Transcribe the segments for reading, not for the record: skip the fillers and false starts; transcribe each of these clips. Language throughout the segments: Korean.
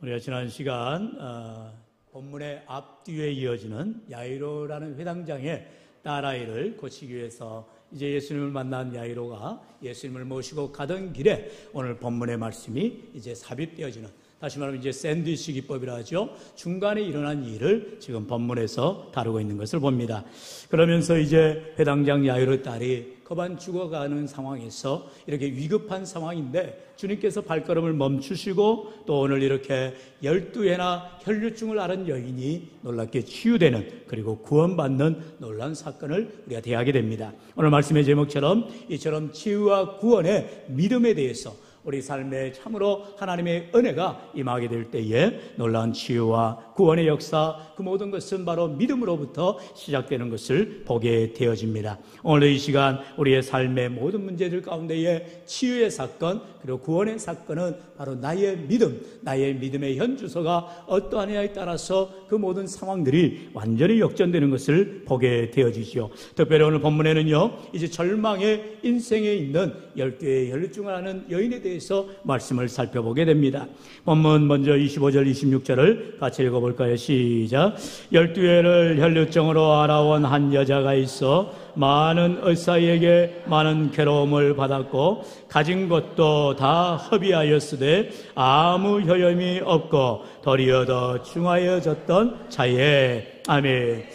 우리가 지난 시간 본문의 앞뒤에 이어지는 야이로라는 회당장의 딸아이를 고치기 위해서 이제 예수님을 만난 야이로가 예수님을 모시고 가던 길에 오늘 본문의 말씀이 이제 삽입되어지는, 다시 말하면 이제 샌드위치 기법이라 하죠. 중간에 일어난 일을 지금 본문에서 다루고 있는 것을 봅니다. 그러면서 이제 회당장 야이로 딸이 거반 죽어가는 상황에서 이렇게 위급한 상황인데 주님께서 발걸음을 멈추시고 또 오늘 이렇게 12회나 혈류증을 앓은 여인이 놀랍게 치유되는, 그리고 구원받는 놀라운 사건을 우리가 대하게 됩니다. 오늘 말씀의 제목처럼 이처럼 치유와 구원의 믿음에 대해서 우리 삶에 참으로 하나님의 은혜가 임하게 될 때에 놀라운 치유와 구원의 역사, 그 모든 것은 바로 믿음으로부터 시작되는 것을 보게 되어집니다. 오늘 이 시간 우리의 삶의 모든 문제들 가운데에 치유의 사건 그리고 구원의 사건은 바로 나의 믿음, 나의 믿음의 현주소가 어떠하냐에 따라서 그 모든 상황들이 완전히 역전되는 것을 보게 되어지죠. 특별히 오늘 본문에는요, 이제 절망의 인생에 있는 12개의 혈류증을 앓는 여인에 대해서 말씀을 살펴보게 됩니다. 본문 먼저 25절 26절을 같이 읽어볼까요? 시작. 12회를 혈류증으로 알아온 한 여자가 있어 많은 의사에게 많은 괴로움을 받았고 가진 것도 다 허비하였으되 아무 효험이 없고 도리어 더 중하여졌던 자예. 아멘.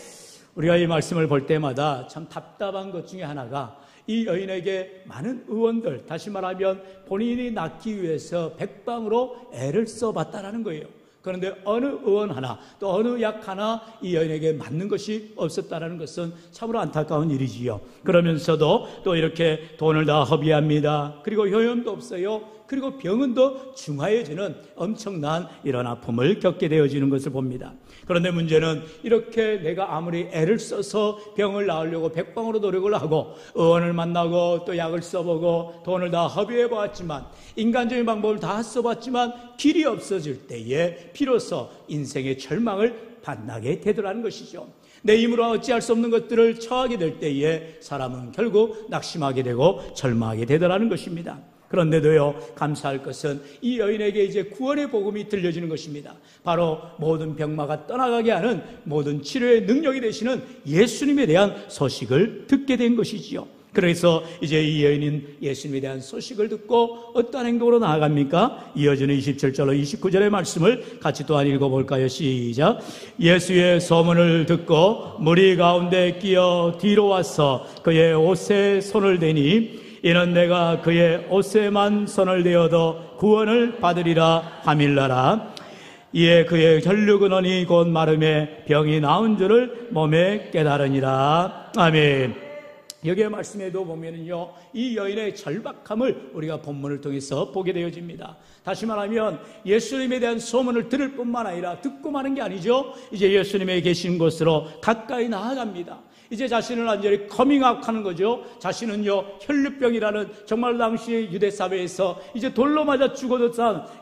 우리가 이 말씀을 볼 때마다 참 답답한 것 중에 하나가 이 여인에게 많은 의원들, 다시 말하면 본인이 낫기 위해서 백방으로 애를 써봤다라는 거예요. 그런데 어느 의원 하나, 또 어느 약 하나 이 여인에게 맞는 것이 없었다는 것은 참으로 안타까운 일이지요. 그러면서도 또 이렇게 돈을 다 허비합니다. 그리고 효험도 없어요. 그리고 병은 더 중하여지는 엄청난 이런 아픔을 겪게 되어지는 것을 봅니다. 그런데 문제는 이렇게 내가 아무리 애를 써서 병을 나으려고 백방으로 노력을 하고 의원을 만나고 또 약을 써보고 돈을 다 허비해보았지만, 인간적인 방법을 다 써봤지만 길이 없어질 때에 비로소 인생의 절망을 만나게 되더라는 것이죠. 내 힘으로 어찌할 수 없는 것들을 처하게 될 때에 사람은 결국 낙심하게 되고 절망하게 되더라는 것입니다. 그런데도요, 감사할 것은 이 여인에게 이제 구원의 복음이 들려지는 것입니다. 바로 모든 병마가 떠나가게 하는 모든 치료의 능력이 되시는 예수님에 대한 소식을 듣게 된 것이지요. 그래서 이제 이 여인은 예수님에 대한 소식을 듣고 어떠한 행동으로 나아갑니까? 이어지는 27절로 29절의 말씀을 같이 또한 읽어볼까요? 시작. 예수의 소문을 듣고 무리 가운데 끼어 뒤로 와서 그의 옷에 손을 대니 이는 내가 그의 옷에만 손을 대어도 구원을 받으리라 하밀라라. 이에 그의 혈류근원이 곧 마름에 병이 나은 줄을 몸에 깨달으니라. 아멘. 여기의 말씀에도 보면은요, 이 여인의 절박함을 우리가 본문을 통해서 보게 되어집니다. 다시 말하면 예수님에 대한 소문을 들을 뿐만 아니라 듣고 마는 게 아니죠. 이제 예수님의 계신 곳으로 가까이 나아갑니다. 이제 자신을 완전히 커밍아웃하는 거죠. 자신은요, 혈류병이라는 정말 당시 유대 사회에서 이제 돌로 맞아 죽어도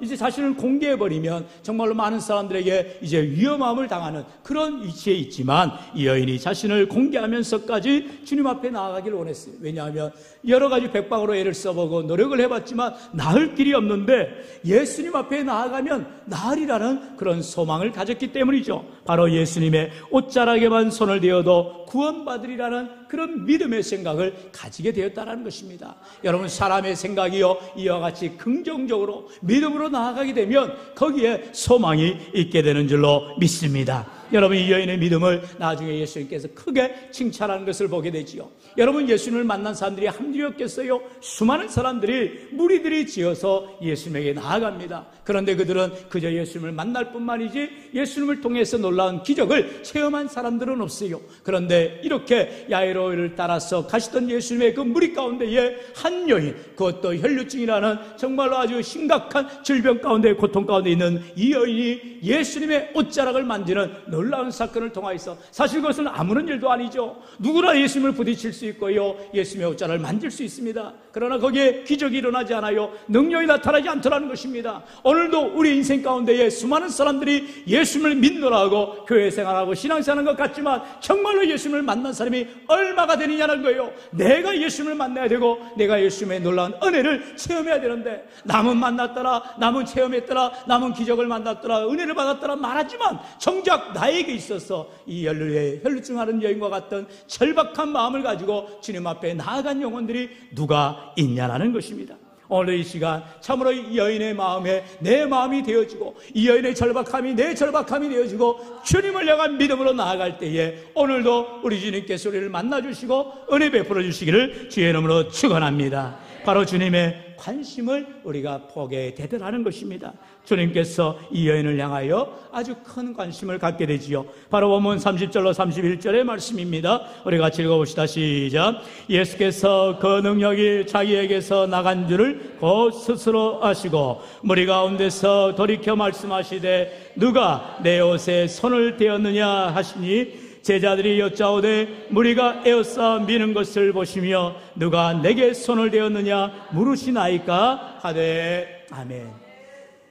이제 자신을 공개해버리면 정말로 많은 사람들에게 이제 위험함을 당하는 그런 위치에 있지만, 이 여인이 자신을 공개하면서까지 주님 앞에 나아가기를 원했어요. 왜냐하면 여러 가지 백방으로 애를 써보고 노력을 해봤지만 나을 길이 없는데 예수님 앞에 나아가면 나으리라는 그런 소망을 가졌기 때문이죠. 바로 예수님의 옷자락에만 손을 대어도 구원받으리라는 그런 믿음의 생각을 가지게 되었다는 것입니다. 여러분, 사람의 생각이요, 이와 같이 긍정적으로 믿음으로 나아가게 되면 거기에 소망이 있게 되는 줄로 믿습니다. 여러분, 이 여인의 믿음을 나중에 예수님께서 크게 칭찬하는 것을 보게 되지요. 여러분, 예수님을 만난 사람들이 한둘이었겠어요? 수많은 사람들이, 무리들이 지어서 예수님에게 나아갑니다. 그런데 그들은 그저 예수님을 만날 뿐만이지 예수님을 통해서 놀라운 기적을 체험한 사람들은 없어요. 그런데 이렇게 야이로를 따라서 가시던 예수님의 그 무리 가운데에 한 여인, 그것도 혈류증이라는 정말로 아주 심각한 질병 가운데, 고통 가운데 있는 이 여인이 예수님의 옷자락을 만지는 놀라운 사건을 통하여서, 사실 그것은 아무런 일도 아니죠. 누구나 예수님을 부딪힐 수 있고요, 예수님의 옷자를 만질 수 있습니다. 그러나 거기에 기적이 일어나지 않아요. 능력이 나타나지 않더라는 것입니다. 오늘도 우리 인생 가운데에 수많은 사람들이 예수님을 믿노라고 교회 생활하고 신앙생활하는 것 같지만 정말로 예수님을 만난 사람이 얼마가 되느냐는 거예요. 내가 예수님을 만나야 되고 내가 예수님의 놀라운 은혜를 체험해야 되는데, 남은 만났더라, 남은 체험했더라, 남은 기적을 만났더라, 은혜를 받았더라 말하지만 정작 나에게 있어서 이 혈루증하는 여인과 같은 절박한 마음을 가지고 주님 앞에 나아간 영혼들이 누가 있냐라는 것입니다. 오늘 이 시간 참으로 이 여인의 마음에 내 마음이 되어지고, 이 여인의 절박함이 내 절박함이 되어지고 주님을 향한 믿음으로 나아갈 때에 오늘도 우리 주님께서 우리를 만나주시고 은혜 베풀어 주시기를 주의 이름으로 축원합니다. 바로 주님의 관심을 우리가 보게 되더라는 것입니다. 주님께서 이 여인을 향하여 아주 큰 관심을 갖게 되지요. 바로 본문 30절로 31절의 말씀입니다. 우리 같이 읽어봅시다. 시작. 예수께서 그 능력이 자기에게서 나간 줄을 곧 스스로 아시고 무리 가운데서 돌이켜 말씀하시되 누가 내 옷에 손을 대었느냐 하시니, 제자들이 여짜오되 무리가 에워싸 미는 것을 보시며 누가 내게 손을 대었느냐 물으시나이까 하되 아멘.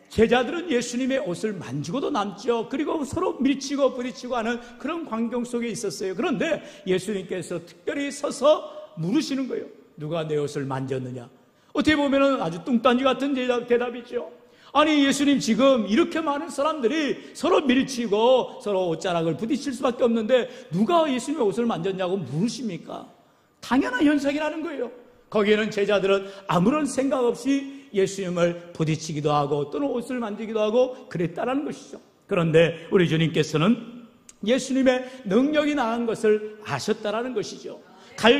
제자들은 예수님의 옷을 만지고도 남죠. 그리고 서로 밀치고 부딪히고 하는 그런 광경 속에 있었어요. 그런데 예수님께서 특별히 서서 물으시는 거예요. 누가 내 옷을 만졌느냐? 어떻게 보면 아주 뚱딴지 같은 대답이죠. 아니, 예수님, 지금 이렇게 많은 사람들이 서로 밀치고 서로 옷자락을 부딪힐 수밖에 없는데 누가 예수님의 옷을 만졌냐고 물으십니까? 당연한 현상이라는 거예요. 거기에는 제자들은 아무런 생각 없이 예수님을 부딪히기도 하고 또는 옷을 만지기도 하고 그랬다라는 것이죠. 그런데 우리 주님께서는 예수님의 능력이 나은 것을 아셨다라는 것이죠.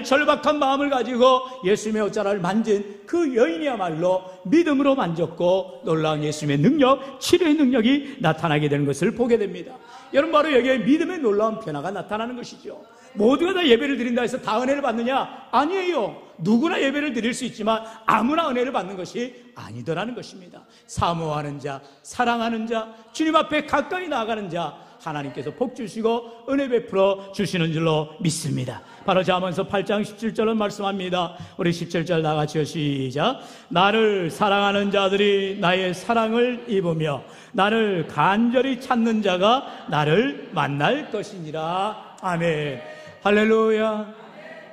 절박한 마음을 가지고 예수님의 옷자락을 만진 그 여인이야말로 믿음으로 만졌고 놀라운 예수님의 능력, 치료의 능력이 나타나게 되는 것을 보게 됩니다. 여러분, 바로 여기에 믿음의 놀라운 변화가 나타나는 것이죠. 모두가 다 예배를 드린다 해서 다 은혜를 받느냐? 아니에요. 누구나 예배를 드릴 수 있지만 아무나 은혜를 받는 것이 아니더라는 것입니다. 사모하는 자, 사랑하는 자, 주님 앞에 가까이 나아가는 자, 하나님께서 복 주시고 은혜 베풀어 주시는 줄로 믿습니다. 바로 잠언서 8장 17절은 말씀합니다. 우리 17절 다 같이요. 시작. 나를 사랑하는 자들이 나의 사랑을 입으며 나를 간절히 찾는 자가 나를 만날 것이니라. 아멘. 할렐루야.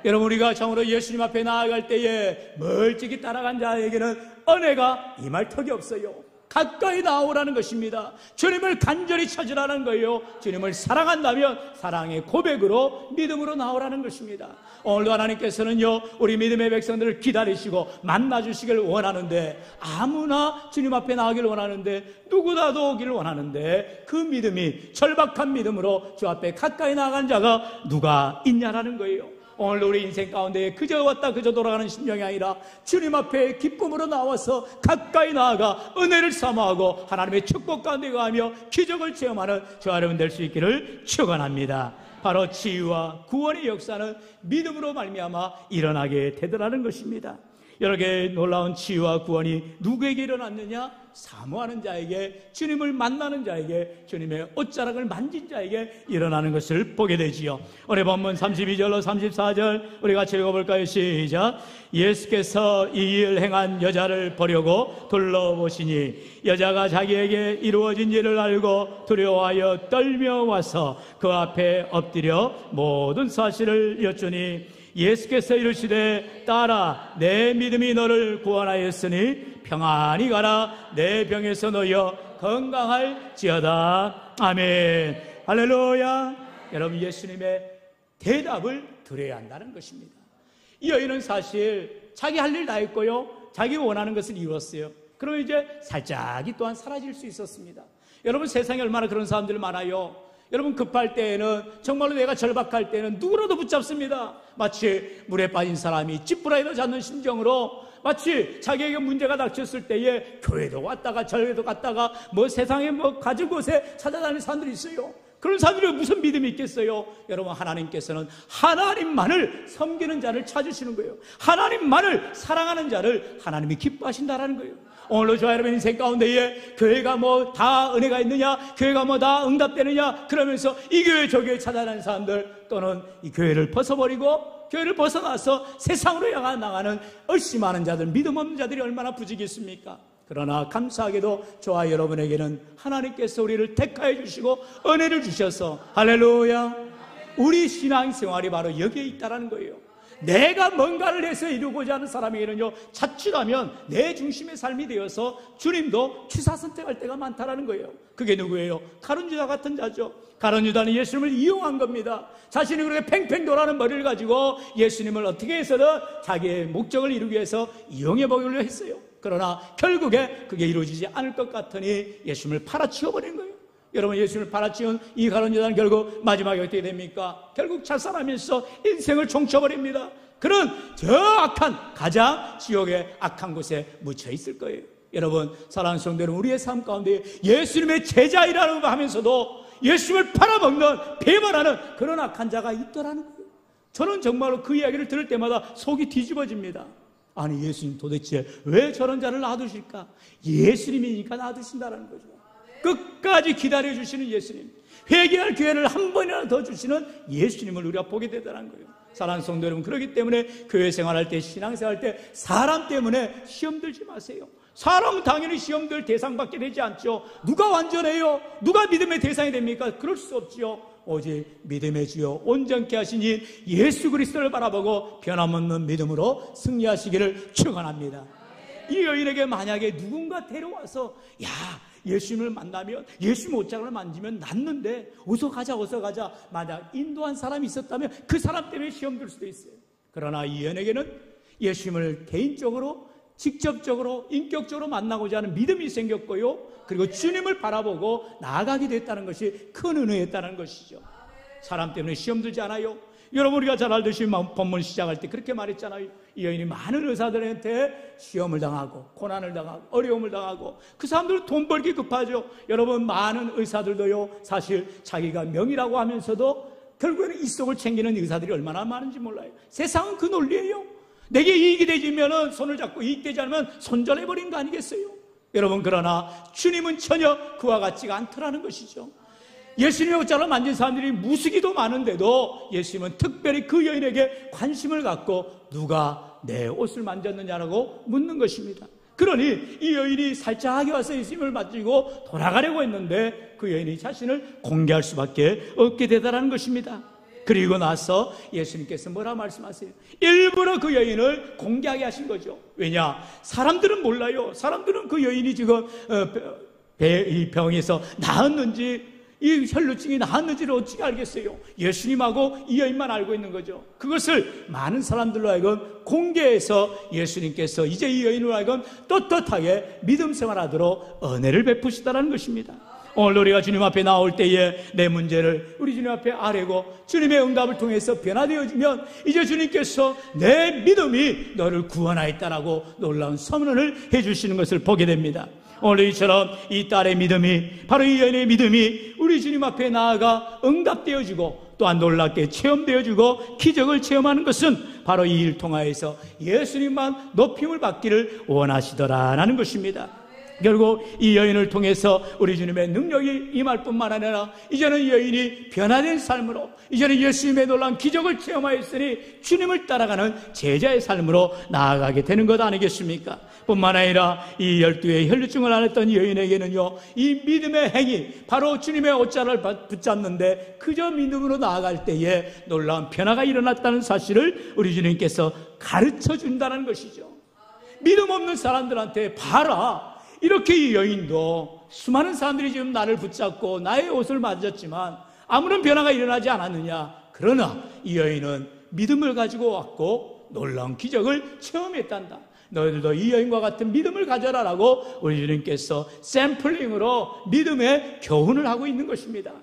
여러분, 우리가 참으로 예수님 앞에 나아갈 때에 멀찍이 따라간 자에게는 은혜가 임할 턱이 없어요. 가까이 나오라는 것입니다. 주님을 간절히 찾으라는 거예요. 주님을 사랑한다면 사랑의 고백으로 믿음으로 나오라는 것입니다. 오늘도 하나님께서는요, 우리 믿음의 백성들을 기다리시고 만나주시길 원하는데, 아무나 주님 앞에 나가길 원하는데, 누구라도 오기를 원하는데, 그 믿음이 절박한 믿음으로 주 앞에 가까이 나간 자가 누가 있냐라는 거예요. 오늘 우리 인생 가운데 그저 왔다 그저 돌아가는 심령이 아니라 주님 앞에 기쁨으로 나와서 가까이 나아가 은혜를 사모하고 하나님의 축복 가운데 가하며 기적을 체험하는 저와 여러분 될 수 있기를 축원합니다. 바로 치유와 구원의 역사는 믿음으로 말미암아 일어나게 되더라는 것입니다. 여러 개의 놀라운 치유와 구원이 누구에게 일어났느냐? 사모하는 자에게, 주님을 만나는 자에게, 주님의 옷자락을 만진 자에게 일어나는 것을 보게 되지요. 오늘 본문 32절로 34절 우리 같이 읽어볼까요? 시작. 예수께서 이 일을 행한 여자를 보려고 둘러보시니 여자가 자기에게 이루어진 일을 알고 두려워하여 떨며 와서 그 앞에 엎드려 모든 사실을 여쭈니 예수께서 이르시되 딸아, 내 믿음이 너를 구원하였으니 평안히 가라. 내 병에서 놓여 건강할지어다. 아멘. 할렐루야. 여러분, 예수님의 대답을 들어야 한다는 것입니다. 이 여인은 사실 자기 할 일 다 했고요, 자기가 원하는 것을 이루었어요. 그러면 이제 살짝이 또한 사라질 수 있었습니다. 여러분, 세상에 얼마나 그런 사람들 많아요. 여러분, 급할 때에는, 정말로 내가 절박할 때는 누구라도 붙잡습니다. 마치 물에 빠진 사람이 찌푸라기도 잡는 심정으로, 마치 자기에게 문제가 닥쳤을 때에 교회도 왔다가 절에도 갔다가 세상에 가진 곳에 찾아다니는 사람들이 있어요. 그런 사람들이 무슨 믿음이 있겠어요? 여러분, 하나님께서는 하나님만을 섬기는 자를 찾으시는 거예요. 하나님만을 사랑하는 자를 하나님이 기뻐하신다라는 거예요. 오늘도 저와 여러분 인생 가운데에 교회가 뭐 다 은혜가 있느냐, 교회가 뭐 다 응답되느냐 그러면서 이 교회 저 교회 찾아다니는 사람들, 또는 이 교회를 벗어버리고 교회를 벗어나서 세상으로 향해 나가는 얼씨많은 자들, 믿음 없는 자들이 얼마나 부지겠습니까? 그러나 감사하게도 저와 여러분에게는 하나님께서 우리를 택하여 주시고 은혜를 주셔서 할렐루야, 우리 신앙생활이 바로 여기에 있다는 거예요. 내가 뭔가를 해서 이루고자 하는 사람에게는요, 자칫하면 내 중심의 삶이 되어서 주님도 취사 선택할 때가 많다는 거예요. 그게 누구예요? 가룟 유다 같은 자죠. 가룟 유다는 예수님을 이용한 겁니다. 자신이 그렇게 팽팽 돌아가는 머리를 가지고 예수님을 어떻게 해서든 자기의 목적을 이루기 위해서 이용해 보기로 했어요. 그러나 결국에 그게 이루어지지 않을 것 같으니 예수님을 팔아치워버린 거예요. 여러분, 예수님을 팔아치운 이 가룟 유다는 결국 마지막에 어떻게 됩니까? 결국 자살하면서 인생을 종쳐버립니다. 그런 저 악한, 가장 지옥의 악한 곳에 묻혀 있을 거예요. 여러분, 사랑하는 성도 여러분, 우리의 삶 가운데 예수님의 제자이라고 하면서도 예수님을 팔아먹는, 배반하는 그런 악한 자가 있더라는 거예요. 저는 정말로 그 이야기를 들을 때마다 속이 뒤집어집니다. 아니, 예수님 도대체 왜 저런 자를 놔두실까? 예수님이니까 놔두신다는 거죠. 끝까지 기다려주시는 예수님, 회개할 기회를 한 번이라도 더 주시는 예수님을 우리가 보게 되더라는 거예요. 사랑하는 성도 여러분, 그렇기 때문에 교회 생활할 때, 신앙생활할 때 사람 때문에 시험 들지 마세요. 사람은 당연히 시험들 대상받게 되지 않죠. 누가 완전해요? 누가 믿음의 대상이 됩니까? 그럴 수 없지요. 오직 믿음의 주여 온전케 하신 이 예수 그리스도를 바라보고 변함없는 믿음으로 승리하시기를 축원합니다. 이 여인에게 만약에 누군가 데려와서, 야, 예수님을 만나면, 예수님 옷장을 만지면 낫는데 어서 가자 어서 가자, 만약 인도한 사람이 있었다면 그 사람 때문에 시험 들 수도 있어요. 그러나 이 여인에게는 예수님을 개인적으로, 직접적으로, 인격적으로 만나고자 하는 믿음이 생겼고요, 그리고 주님을 바라보고 나아가게 됐다는 것이 큰 은혜였다는 것이죠. 사람 때문에 시험 들지 않아요. 여러분, 우리가 잘 알듯이 본문 시작할 때 그렇게 말했잖아요. 이 여인이 많은 의사들한테 시험을 당하고 고난을 당하고 어려움을 당하고, 그 사람들은 돈 벌기 급하죠. 여러분, 많은 의사들도요, 사실 자기가 명의라고 하면서도 결국에는 이속을 챙기는 의사들이 얼마나 많은지 몰라요. 세상은 그 논리예요. 내게 이익이 되지면 손을 잡고, 이익되지 않으면 손절해버린 거 아니겠어요? 여러분, 그러나 주님은 전혀 그와 같지가 않더라는 것이죠. 예수님의 옷자를 만진 사람들이 무수기도 많은데도 예수님은 특별히 그 여인에게 관심을 갖고 누가 내 옷을 만졌느냐라고 묻는 것입니다. 그러니 이 여인이 살짝하게 와서 예수님을 만지고 돌아가려고 했는데 그 여인이 자신을 공개할 수밖에 없게 되더라는 것입니다. 그리고 나서 예수님께서 뭐라 말씀하세요? 일부러 그 여인을 공개하게 하신 거죠. 왜냐? 사람들은 몰라요. 사람들은 그 여인이 지금 이 병에서 나았는지, 이 혈루증이 나았는지를 어떻게 알겠어요? 예수님하고 이 여인만 알고 있는 거죠. 그것을 많은 사람들로 하여금 공개해서 예수님께서 이제 이 여인으로 하여금 떳떳하게 믿음 생활하도록 은혜를 베푸시다라는 것입니다. 오늘 우리가 주님 앞에 나올 때에 내 문제를 우리 주님 앞에 아뢰고 주님의 응답을 통해서 변화되어지면 이제 주님께서 내 믿음이 너를 구원하였다라고 놀라운 선언을 해주시는 것을 보게 됩니다. 오늘 이처럼 이 딸의 믿음이, 바로 이 여인의 믿음이 우리 주님 앞에 나아가 응답되어지고 또한 놀랍게 체험되어지고 기적을 체험하는 것은 바로 이 일 통하여서 예수님만 높임을 받기를 원하시더라라는 것입니다. 결국 이 여인을 통해서 우리 주님의 능력이 임할 뿐만 아니라 이제는 이 여인이 변화된 삶으로, 이제는 예수님의 놀라운 기적을 체험하였으니 주님을 따라가는 제자의 삶으로 나아가게 되는 것 아니겠습니까? 뿐만 아니라 이 12의 혈루증을 앓았던 여인에게는요, 이 믿음의 행위, 바로 주님의 옷자를 붙잡는데 그저 믿음으로 나아갈 때에 놀라운 변화가 일어났다는 사실을 우리 주님께서 가르쳐 준다는 것이죠. 믿음 없는 사람들한테 봐라, 이렇게 이 여인도 수많은 사람들이 지금 나를 붙잡고 나의 옷을 만졌지만 아무런 변화가 일어나지 않았느냐? 그러나 이 여인은 믿음을 가지고 왔고 놀라운 기적을 체험했단다. 너희들도 이 여인과 같은 믿음을 가져라라고 우리 주님께서 샘플링으로 믿음의 교훈을 하고 있는 것입니다.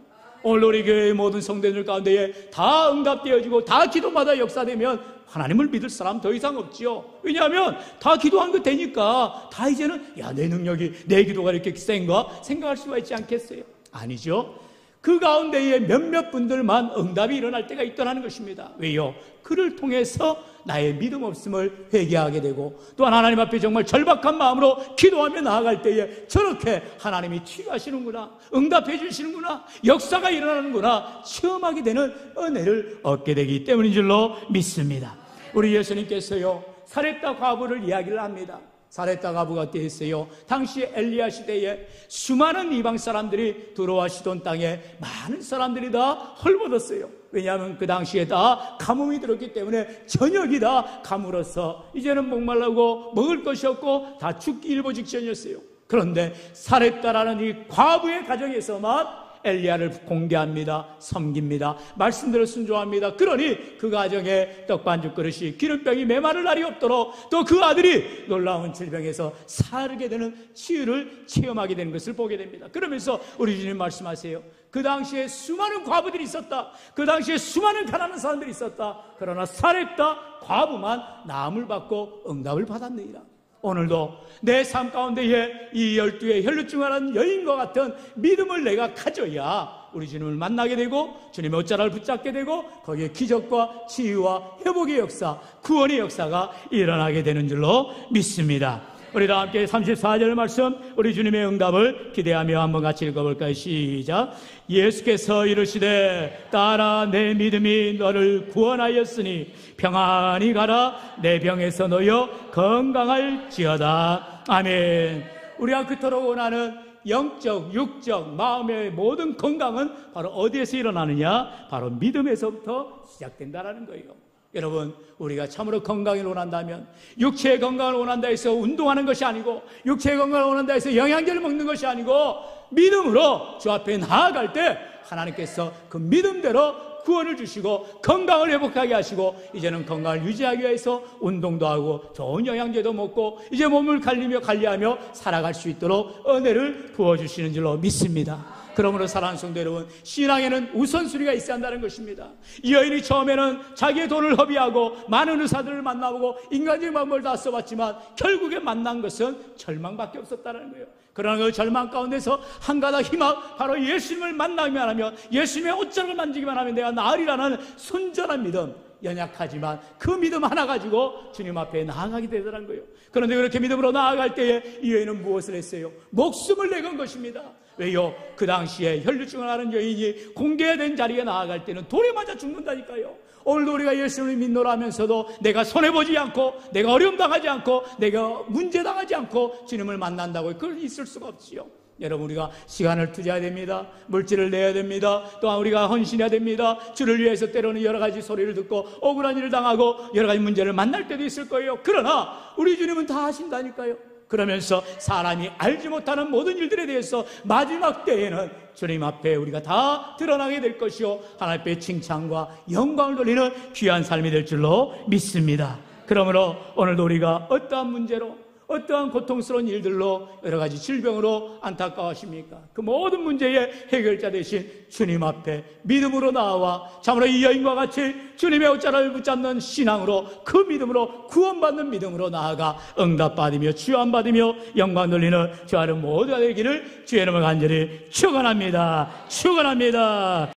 오늘 우리 교회의 모든 성도들 가운데에 다 응답되어지고 다 기도마다 역사되면 하나님을 믿을 사람 더 이상 없지요. 왜냐하면 다 기도한 거 되니까 다 이제는 야, 내 능력이, 내 기도가 이렇게 센가 생각할 수가 있지 않겠어요? 아니죠. 그 가운데에 몇몇 분들만 응답이 일어날 때가 있더라는 것입니다. 왜요? 그를 통해서 나의 믿음 없음을 회개하게 되고, 또한 하나님 앞에 정말 절박한 마음으로 기도하며 나아갈 때에 저렇게 하나님이 치유하시는구나, 응답해 주시는구나, 역사가 일어나는구나 체험하게 되는 은혜를 얻게 되기 때문인 줄로 믿습니다. 우리 예수님께서요, 사렙다 과부를 이야기를 합니다. 사렙다 과부가 어땠어요? 당시 엘리야 시대에 수많은 이방 사람들이 들어와 시돈 땅에 많은 사람들이 다 헐벗었어요. 왜냐하면 그 당시에 다 가뭄이 들었기 때문에 저녁이 다 가물어서 이제는 목말라고 먹을 것이 없고 다 죽기 일보 직전이었어요. 그런데 사렙다라는 이 과부의 가정에서만 엘리야를 공개합니다. 섬깁니다. 말씀대로 순종합니다. 그러니 그 가정에 떡반죽 그릇이 기름병이 메마를 날이 없도록, 또 그 아들이 놀라운 질병에서 사르게 되는 치유를 체험하게 되는 것을 보게 됩니다. 그러면서 우리 주님 말씀하세요. 그 당시에 수많은 과부들이 있었다. 그 당시에 수많은 가난한 사람들이 있었다. 그러나 사렙다 과부만 나음을 받고 응답을 받았느니라. 오늘도 내 삶 가운데에 이 12의 혈루증환한 여인과 같은 믿음을 내가 가져야 우리 주님을 만나게 되고 주님의 옷자락을 붙잡게 되고 거기에 기적과 치유와 회복의 역사, 구원의 역사가 일어나게 되는 줄로 믿습니다. 우리 다 함께 34절 말씀, 우리 주님의 응답을 기대하며 한번 같이 읽어볼까요? 시작. 예수께서 이르시되 따라 내 믿음이 너를 구원하였으니 평안히 가라. 내 병에서 놓여 건강할지어다. 아멘. 우리가 그토록 원하는 영적, 육적, 마음의 모든 건강은 바로 어디에서 일어나느냐? 바로 믿음에서부터 시작된다라는 거예요. 여러분, 우리가 참으로 건강을 원한다면, 육체의 건강을 원한다 해서 운동하는 것이 아니고, 육체의 건강을 원한다 해서 영양제를 먹는 것이 아니고, 믿음으로 주 앞에 나아갈 때 하나님께서 그 믿음대로 구원을 주시고 건강을 회복하게 하시고, 이제는 건강을 유지하기 위해서 운동도 하고 좋은 영양제도 먹고 이제 몸을 관리하며 살아갈 수 있도록 은혜를 부어주시는 줄로 믿습니다. 그러므로 사랑하는 성도 여러분, 신앙에는 우선순위가 있어야 한다는 것입니다. 이 여인이 처음에는 자기의 돈을 허비하고 많은 의사들을 만나보고 인간적인 방법을 다 써봤지만 결국에 만난 것은 절망밖에 없었다는 거예요. 그러나 그 절망 가운데서 한 가닥 희망, 바로 예수님을 만나기만 하면, 예수님의 옷자락을 만지기만 하면 내가 나으리라는 순전한 믿음, 연약하지만 그 믿음 하나 가지고 주님 앞에 나아가게 되더라는 거예요. 그런데 그렇게 믿음으로 나아갈 때에 이 여인은 무엇을 했어요? 목숨을 내건 것입니다. 왜요? 그 당시에 혈루증을 앓은 여인이 공개된 자리에 나아갈 때는 돌에 맞아 죽는다니까요. 오늘도 우리가 예수님을 믿노라 하면서도 내가 손해보지 않고, 내가 어려움 당하지 않고, 내가 문제 당하지 않고 주님을 만난다고 그걸 있을 수가 없지요. 여러분, 우리가 시간을 투자해야 됩니다. 물질을 내야 됩니다. 또한 우리가 헌신해야 됩니다. 주를 위해서 때로는 여러 가지 소리를 듣고 억울한 일을 당하고 여러 가지 문제를 만날 때도 있을 거예요. 그러나 우리 주님은 다 하신다니까요. 그러면서 사람이 알지 못하는 모든 일들에 대해서 마지막 때에는 주님 앞에 우리가 다 드러나게 될 것이요, 하나님 앞에 칭찬과 영광을 돌리는 귀한 삶이 될 줄로 믿습니다. 그러므로 오늘도 우리가 어떠한 문제로, 어떠한 고통스러운 일들로, 여러 가지 질병으로 안타까워하십니까? 그 모든 문제의 해결자 되신 주님 앞에 믿음으로 나와 참으로 이 여인과 같이 주님의 옷자락을 붙잡는 신앙으로, 그 믿음으로, 구원받는 믿음으로 나아가 응답받으며 주안받으며 영광 돌리는 주 아는 모두가 되기를 주의 이름으로 간절히 축원합니다. 축원합니다.